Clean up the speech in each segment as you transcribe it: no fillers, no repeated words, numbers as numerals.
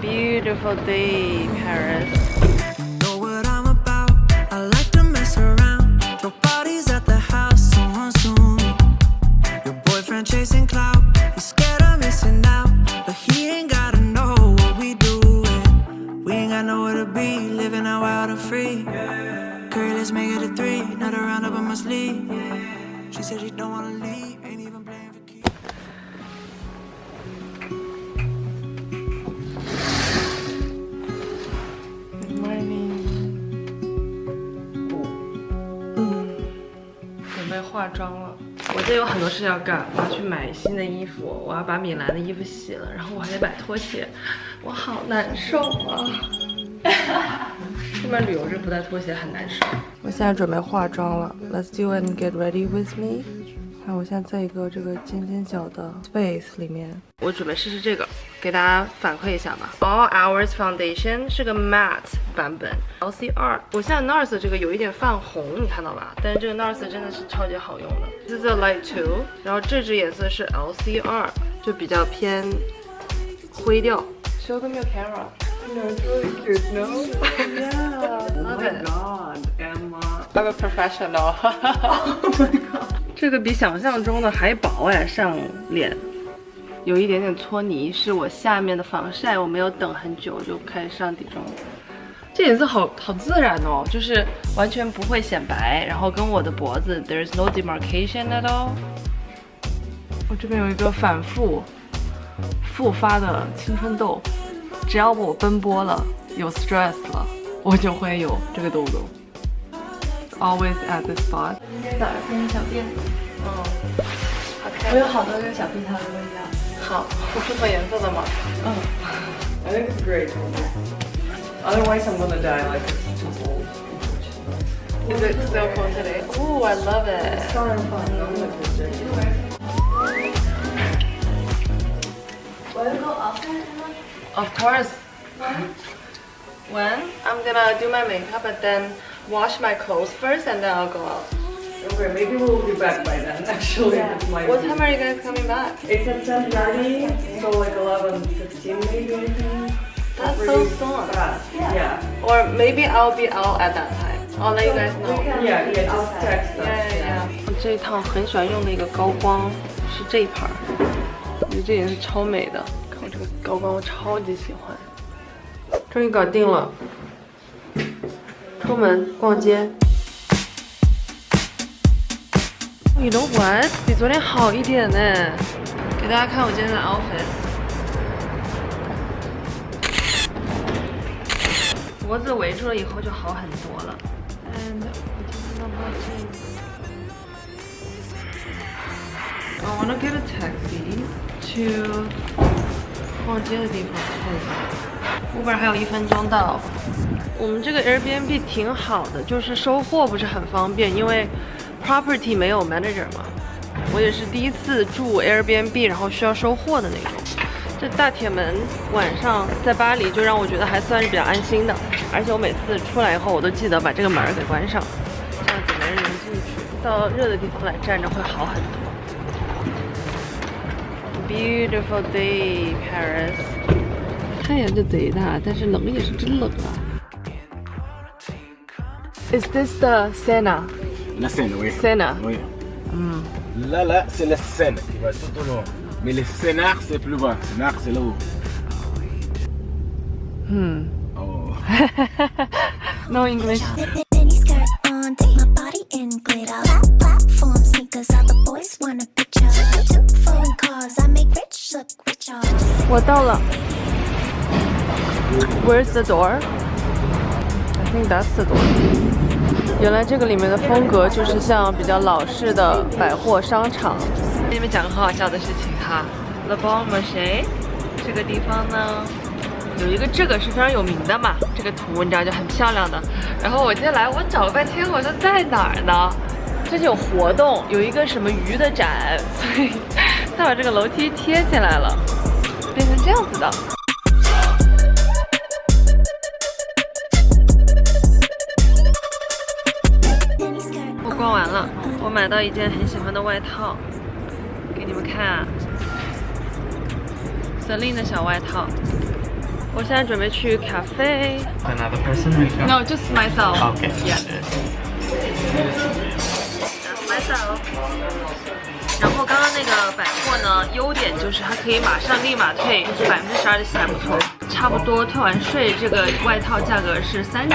beautiful day, Paris. Know what I'm about. I like to mess around. Your body's at the house soon. Your boyfriend chasing clout. He's scared of missing out, but he ain't gotta know what we doing. We ain't got nowhere to be, living out wild and free. Curry, let's make it a 3. Not a round up on my sleeve. She said she don't wanna leave. Ain't even playing for keeps. Good morning. 准备化妆了。我这有很多事要干，我要去买新的衣服，我要把米兰的衣服洗了，然后我还得买拖鞋，我好难受啊！出门旅游这不带拖鞋很难受。我现在准备化妆了 ，Let's do and get ready with me。看，我现在在一个这个尖尖角的 space 里面，我准备试试这个，给大家反馈一下吧。All Hours Foundation 是个 matte 版本 ，LC2。我现在 Nars 这个有一点泛红，你看到吧？但是这个 Nars 真的是超级好用的。这是 Light 2，然后这支颜色是 LC2，就比较偏灰调。Show them your camera. No, it's really cute, no? Yeah, love it. Oh my god, Emma. I'm a professional. Oh my god. 这个比想象中的还薄哎，上脸有一点点搓泥，是我下面的防晒，我没有等很久就开始上底妆了。这颜色好自然哦，就是完全不会显白，然后跟我的脖子 there's no demarcation at all。我这边有一个反复复发的青春痘。只要我奔波了，有 stress 了，我就会有这个痘痘。Always at the spot。哪儿偏小店？好看。我有好多个小皮套，如果你要。好，不适合颜色的吗？I think it's great. Otherwise, I'm gonna die like it's too old. Is it still cool today? Oh, I love it. 双人房。我要 go outside Of course. When? I'm gonna do my makeup and then wash my clothes first and then I'll go out. Okay, maybe we'll be back by then. Actually, Yeah. it might What be. time are you guys coming back? It's at 10:30, so like 11:15 maybe. I think. That's Pretty so soon. fast. Yeah. Or maybe I'll be out at that time. I'll let you guys know. Yeah. Just text us. Yeah. 我这一趟很喜欢用的一个高光是这一盘，我觉得这颜色超美的。看我这个高光，我超级喜欢。终于搞定了，出门逛街。羽绒服比昨天好一点呢。给大家看我今天的 outfit， 脖子围住了以后就好很多了。And 我今天弄到这个。I wanna get a taxi to 逛街的地方，Uber 还有1分钟到。我们这个 Airbnb 挺好的，就是收货不是很方便，因为 property 没有 manager 嘛。我也是第一次住 Airbnb， 然后需要收货的那种。这大铁门晚上在巴黎就让我觉得还算是比较安心的，而且我每次出来以后我都记得把这个门给关上，这样子没人能进去。到热的地方来站着会好很多。Beautiful day, Paris。太阳就贼大，但是冷也是真冷啊。Is this the Sena? La Seine, oui. Sena. Oui. Là, c'est la Seine qui va tout au long. Mais le Sénard, c'est plus bas. Sénard, c'est là-haut. Oh. No English. Mini skirt on, take my body in glitter. Platform sneakers, all the boys want a picture. Two foreign cars, I make rich look richer. 我到了。Where's the door? I think that's the door. 原来这个里面的风格就是像比较老式的百货商场。给你们讲个很好笑的事情哈 ，Le Bon Marché 这个地方呢，有一个这个是非常有名的嘛，这个图你知道就很漂亮的。然后我今天来，我找了半天，我说在哪儿呢？最近有活动，有一个什么鱼的展，所以他把这个楼梯贴起来了，变成这样子的。我逛完了，我买到一件很喜欢的外套，给你们看啊 ，Celine 的小外套，我现在准备去咖啡。 Another person with you? No, just myself. Okay. Yeah. Just myself. 然后刚刚那个百货呢，优点就是它可以马上立马退12%的息，还不错。差不多退完税，这个外套价格是3000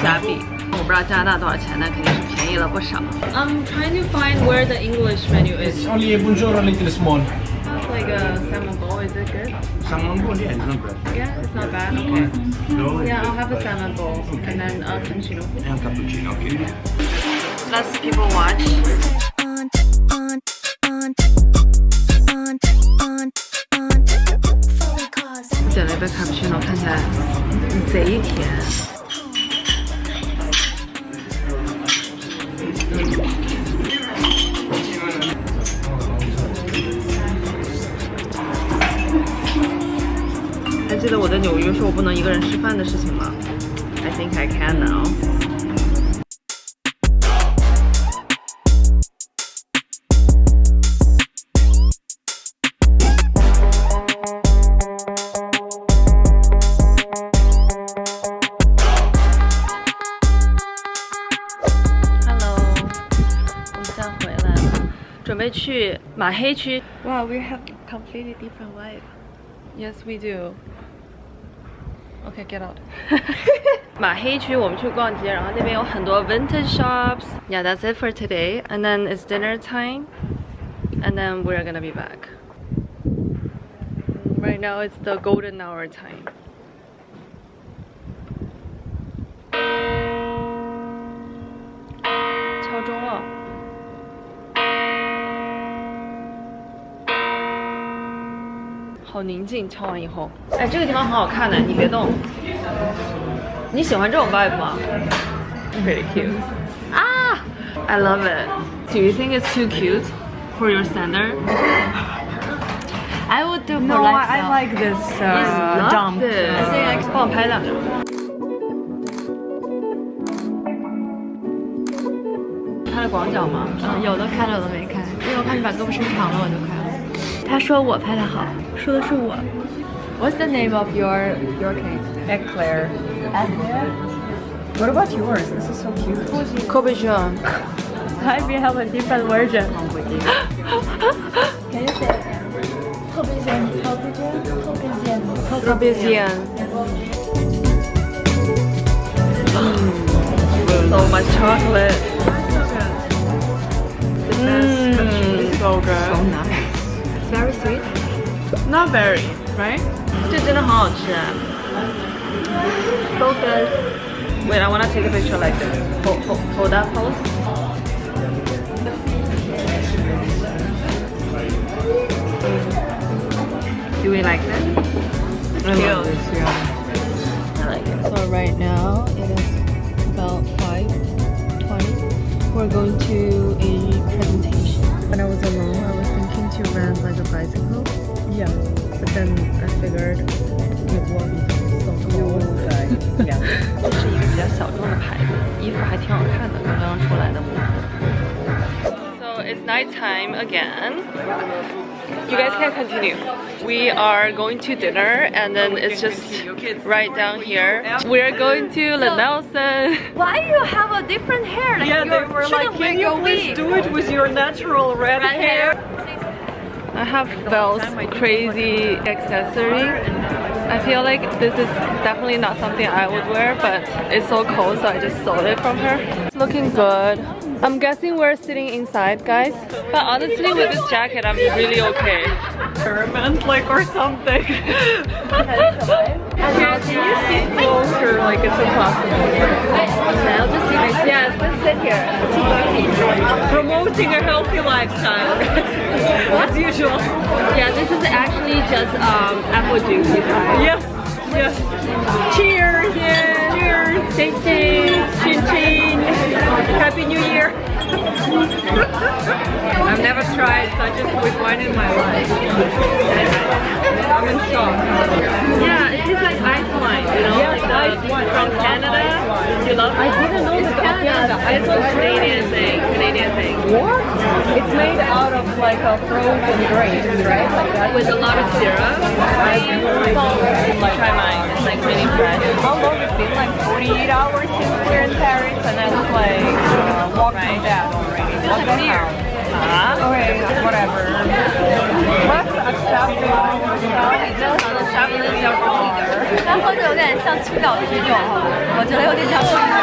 加币。我不知道加拿大多少钱，但肯定是便宜了不少。I'm trying to find where the English menu is. Only a bonjour, a little small. That's like a salmon bowl. Is it good? Salmon bowl, yeah, it's not bad. Yeah, it's not bad. Okay. No, Yeah, I'll have a salmon bowl and then a cappuccino. and cappuccino, okay. Let's people watch. Fully cause 点了一杯卡布奇诺，看起来贼甜。还记得我在纽约说我不能一个人吃饭的事情吗 ？I think I can now. Hello， 准备去马黑区。Wow, we have completely different vibe. Yes, we do. Okay, get out. 马黑区我们去逛街，然后那边有很多 vintage shops. Yeah, that's it for today. And then it's dinner time. And then we're gonna be back. Right now it's the golden hour time. 敲钟了。好宁静，敲完以后，哎，这个地方很好看的，你别动。你喜欢这种 vibe 吗 ？Pretty cute. Ah, I love it. Do you think it's too cute for your standard? I would do for No, I lifestyle. like this Love dump. this. 帮我拍两张。拍了广角吗？有的开了，有的没开，因为我看你把胳膊伸长了，我就开了。他说我拍的好，说的是我。What's the name of your cake? Eclair. What about yours? This is so cute. 可不是啊。 I may have a different version. Can you say it again? 特别咸，特别咸，特别咸。So much chocolate. So good. So nice. Very sweet. Not very, right? 这真的很好吃。So good. Wait, I want to take a picture like this. Hold that pose. Do we like this? I love this, yeah. I like it. So right now it is about 5:20. We're going to a presentation. When I was alone, I was thinking to rent like a bicycle. Yeah. But then I figured it won't be so cool. Yeah. 这是一个比较小众的牌子，衣服还挺好看的，刚刚出来的模特。So it's nighttime again. You guys can continue. We are going to dinner, and then it's just right down here. We're going to the Nelson. Why you have a different hair? Like Yeah, you they were like, shouldn't wear can you your please wig. do it with your natural red hair? I have Belle's crazy accessory. I feel like this is definitely not something I would wear, but it's so cold, so I just stole it from her. It's looking good. I'm guessing we're sitting inside, guys. But honestly, with this jacket, I'm really okay. Hermes, like, or something. Can you sit closer, like it's impossible? I'll just sit. Yeah, let's sit here. Promoting a healthy lifestyle. As usual. Yeah, this is actually just apple juice. Yes, yes. Cheers! Yeah. Cheers! Chin chin. Chin chin! Happy New Year! I've never tried such a sweet wine in my life. I'm in shock. Yeah, it tastes like ice wine, you know? Yes, like from Canada. You love it? I didn't know this about Canada. It's a Canadian thing. Canadian thing. What? It's made out of like a frozen grapes, right? Like that. With a lot of syrup. Try mine. It's like really fresh. How long it's been? Like 48 hours since we're in Paris, and I was like walking that already. What the hell? Okay, whatever. Let's accept the traveling 它喝着有点像青岛啤酒，我觉得有点像啤酒。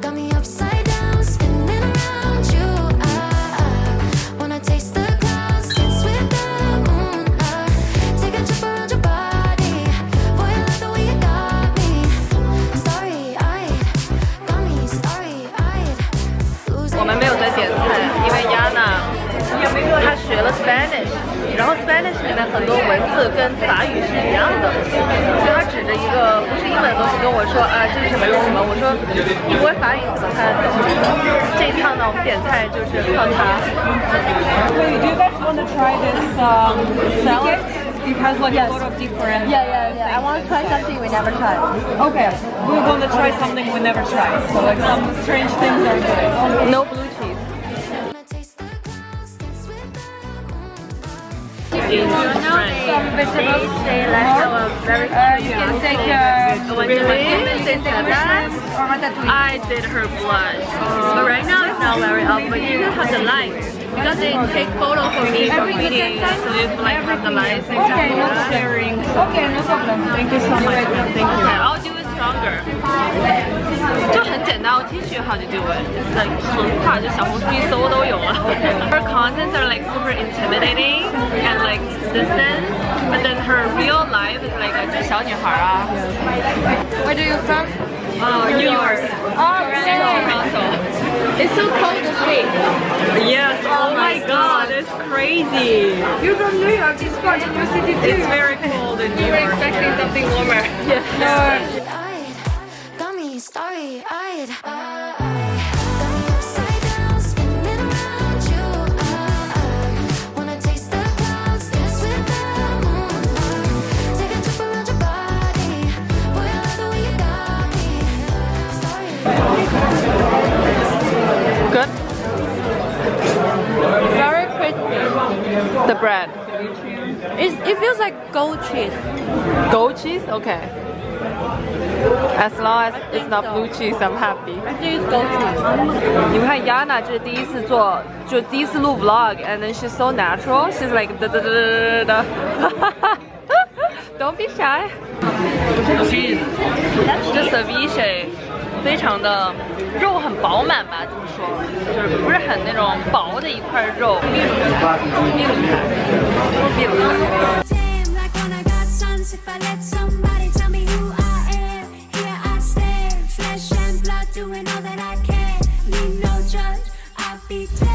Got me upside down, spinning around you. I wanna taste the clouds, dance with the moon. Take a trip around your body. Boy, I love the way you got me. Starry-eyed, got me starry-eyed. 我们没有在点菜，因为亚娜她学了 Spanish， 然后 Spanish 里面很多文字跟法语是一样的，所以她指着一个不是英文的东西跟我说啊，这是什么什么，我说你不会法语怎么看？这一趟呢，我们点菜就是靠她。Hey, do you guys want to try this salad? It has like a lot of different. Yeah. I want to try something we never tried. Okay, we want to try something we never tried. So like some strange things are good. No blue cheese. Wanna taste the clouds, dance with the moon. In French. Some vegetables, they like have a very. You can take I did her blush, but right now it's not very up. But you can have the lights because they take photos for me for meetings. So if like have the lights, Okay, not sharing. Okay, no problem. Thank you so much. Thank you. Okay, I'll do it stronger. 就很简单，我 teach you how to do it. It's like 很快，就小红书一搜都有了。Her contents are like super intimidating and like distant, but then her real life is like 这小女孩啊。Where do you from? New York. Toronto. It's so cold this week. Yes. Oh my God, it's crazy. You're from New York. It's fun in your city too. It's very cold in New York. We were expecting something warmer. Yes. Got me starry-eyed. Got me upside down, spinning around you. Wanna taste the clouds, dance with the moon. Take a trip around your body. Boy, I love the way you got me. Starry-eyed. Good. Very crispy. The bread. It feels like goat cheese. Goat cheese? Okay. As long as it's not blue cheese, I'm happy. I think it's goat cheese. 你们看 Yana 这是第一次做，就第一次录 vlog, and then she's so natural. She's like da da da da da. Don't be shy. The ceviche 非常的肉很饱满吧，这么说，就是不是很那种薄的一块肉。秘鲁菜。 Damn, like when I got sons, if I let somebody tell me who I am, here I stand, flesh and blood, doing all that I can. Need no judge, I'll be dead.